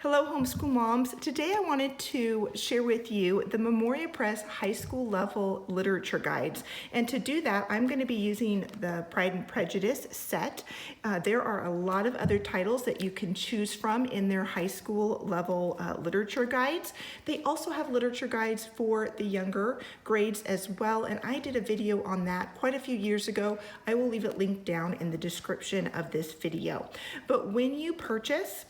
Hello, homeschool moms. Today I wanted to share with you the Memoria Press high school level literature guides. And to do that, I'm going to be using the Pride and Prejudice set. There are a lot of other titles that you can choose from in their high school level literature guides. They also have literature guides for the younger grades as well. And I did a video on that quite a few years ago. I will leave it linked down in the description of this video. But when you purchase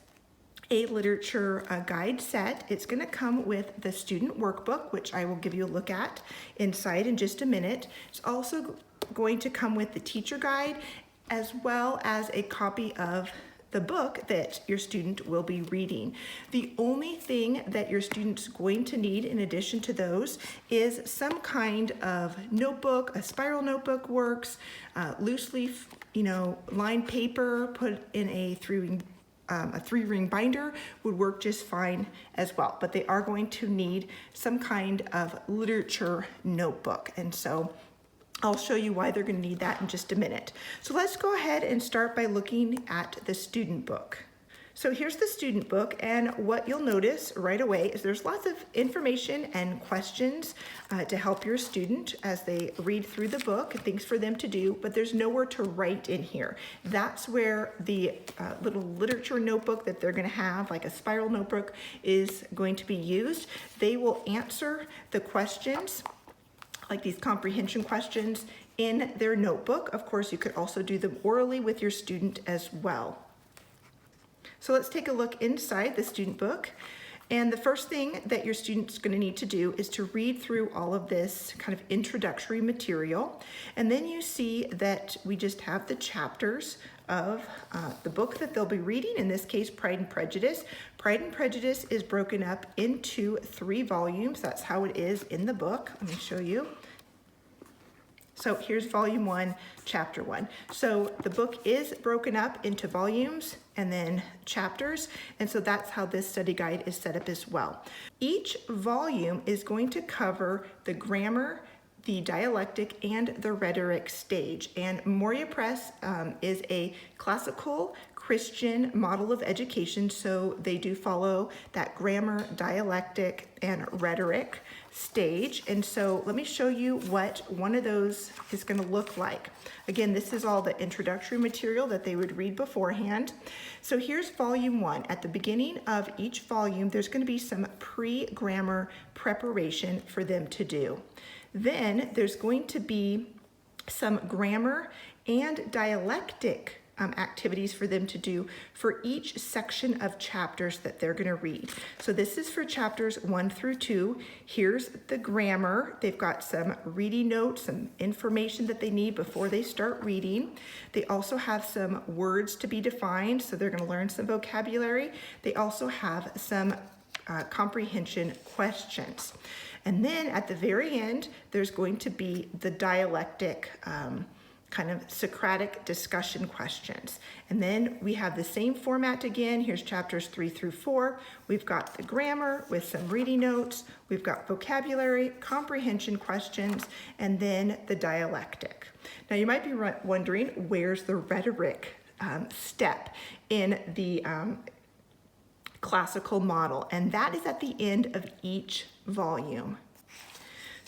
a literature guide set, it's going to come with the student workbook, which I will give you a look at inside in just a minute. It's also going to come with the teacher guide as well as a copy of the book that your student will be reading. The only thing that your student's going to need in addition to those is some kind of notebook. A spiral notebook works, loose leaf, lined paper put in a three-ring binder would work just fine as well, but they are going to need some kind of literature notebook. And so I'll show you why they're going to need that in just a minute. So let's go ahead and start by looking at the student book. So here's the student book, and what you'll notice right away is there's lots of information and questions to help your student as they read through the book, things for them to do, but there's nowhere to write in here. That's where the little literature notebook that they're going to have, like a spiral notebook, is going to be used. They will answer the questions, like these comprehension questions, in their notebook. Of course, you could also do them orally with your student as well. So let's take a look inside the student book. And the first thing that your student's going to need to do is to read through all of this kind of introductory material. And then you see that we just have the chapters of the book that they'll be reading, in this case, Pride and Prejudice. Pride and Prejudice is broken up into 3 volumes. That's how it is in the book. Let me show you. So here's volume 1, chapter 1. So the book is broken up into volumes and then chapters, and so that's how this study guide is set up as well. Each volume is going to cover the grammar, the dialectic, and the rhetoric stage. And Memoria Press is a classical Christian model of education, so they do follow that grammar, dialectic, and rhetoric stage. And so let me show you what one of those is going to look like. Again, this is all the introductory material that they would read beforehand. So here's volume 1. At the beginning of each volume, there's going to be some pre-grammar preparation for them to do. Then there's going to be some grammar and dialectic activities for them to do for each section of chapters that they're going to read. So this is for chapters 1 through 2. Here's the grammar. They've got some reading notes, some information that they need before they start reading. They also have some words to be defined, so they're going to learn some vocabulary. They also have some comprehension questions. And then at the very end, there's going to be the dialectic kind of Socratic discussion questions. And then we have the same format again. Here's chapters 3 through 4. We've got the grammar with some reading notes. We've got vocabulary, comprehension questions, and then the dialectic. Now you might be wondering, where's the rhetoric step in the classical model? And that is at the end of each volume.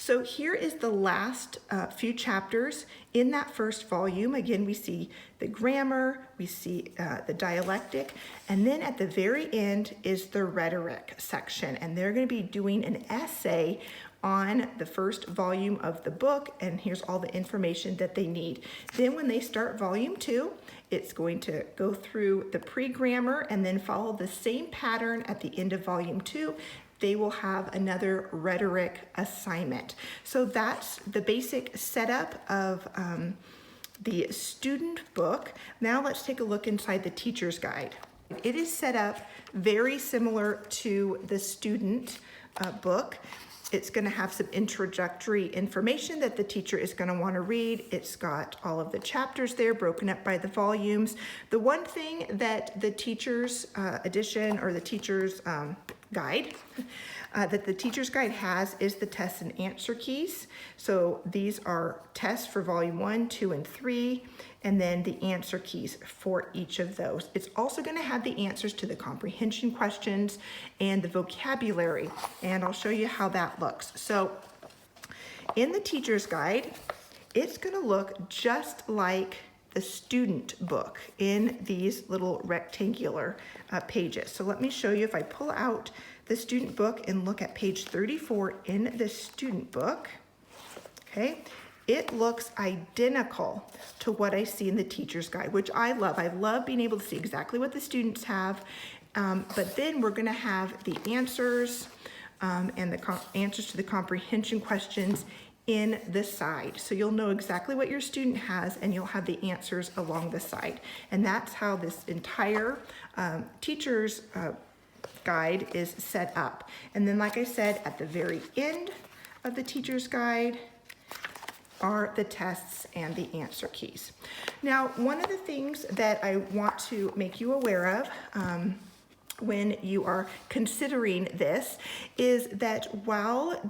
So here is the last few chapters in that first volume. Again, we see the grammar, we see the dialectic, and then at the very end is the rhetoric section. And they're going to be doing an essay on the first volume of the book, and here's all the information that they need. Then when they start volume 2, it's going to go through the pre-grammar and then follow the same pattern at the end of volume 2. They will have another rhetoric assignment. So that's the basic setup of the student book. Now let's take a look inside the teacher's guide. It is set up very similar to the student book. It's going to have some introductory information that the teacher is going to want to read. It's got all of the chapters there broken up by the volumes. The one thing that the teacher's edition or the teacher's guide that the teacher's guide has is the tests and answer keys. So these are tests for volume 1, 2, and 3. and then the answer keys for each of those. It's also going to have the answers to the comprehension questions and the vocabulary, and I'll show you how that looks. So in the teacher's guide, it's going to look just like the student book in these little rectangular pages. So let me show you. If I pull out the student book and look at page 34 in the student book, okay, it looks identical to what I see in the teacher's guide, which I love. I love being able to see exactly what the students have, but then we're gonna have the answers and the answers to the comprehension questions in the side. So you'll know exactly what your student has and you'll have the answers along the side. And that's how this entire teacher's guide is set up. And then, like I said, at the very end of the teacher's guide are the tests and the answer keys. Now, one of the things that I want to make you aware of when you are considering this is that while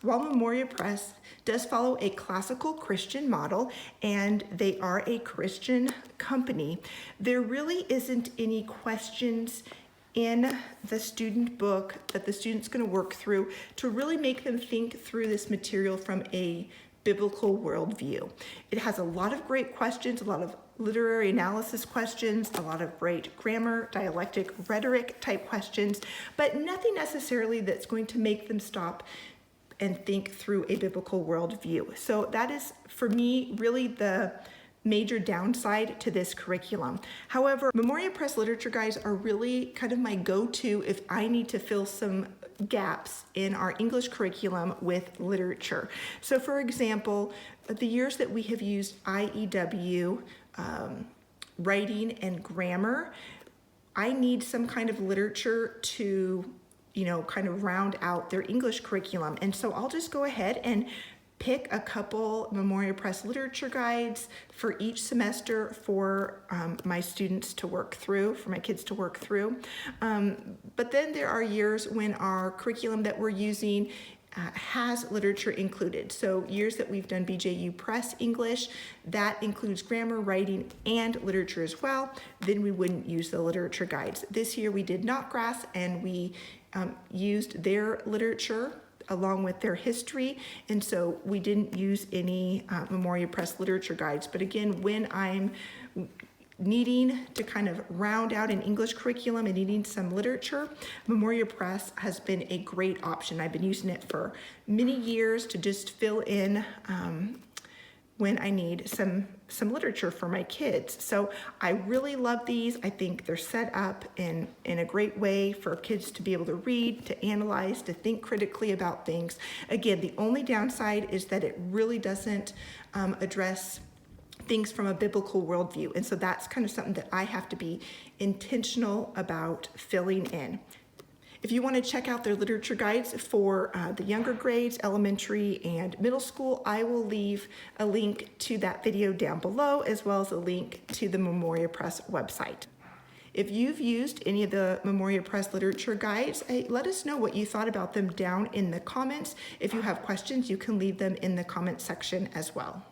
Memoria Press does follow a classical Christian model and they are a Christian company, there really isn't any questions in the student book that the student's going to work through to really make them think through this material from a biblical worldview. It has a lot of great questions, a lot of literary analysis questions, a lot of great grammar, dialectic, rhetoric type questions, but nothing necessarily that's going to make them stop and think through a biblical worldview. So that is, for me, really the major downside to this curriculum. However, Memoria Press literature guides are really kind of my go-to if I need to fill some gaps in our English curriculum with literature. So for example, the years that we have used IEW, writing and grammar, I need some kind of literature to kind of round out their English curriculum. And so I'll just go ahead and pick a couple Memoria Press literature guides for each semester for my students to work through, for my kids to work through. But then there are years when our curriculum that we're using has literature included. So years that we've done BJU Press English, that includes grammar, writing, and literature as well. Then we wouldn't use the literature guides. This year we did Knotgrass and we used their literature along with their history, and so we didn't use any Memoria Press literature guides. But again, when I'm needing to kind of round out an English curriculum and needing some literature, Memoria Press has been a great option. I've been using it for many years to just fill in when I need some literature for my kids. So I really love these. I think they're set up in a great way for kids to be able to read, to analyze, to think critically about things. Again, the only downside is that it really doesn't address things from a biblical worldview. And so that's kind of something that I have to be intentional about filling in. If you want to check out their literature guides for the younger grades, elementary and middle school, I will leave a link to that video down below, as well as a link to the Memoria Press website. If you've used any of the Memoria Press literature guides, let us know what you thought about them down in the comments. If you have questions, you can leave them in the comment section as well.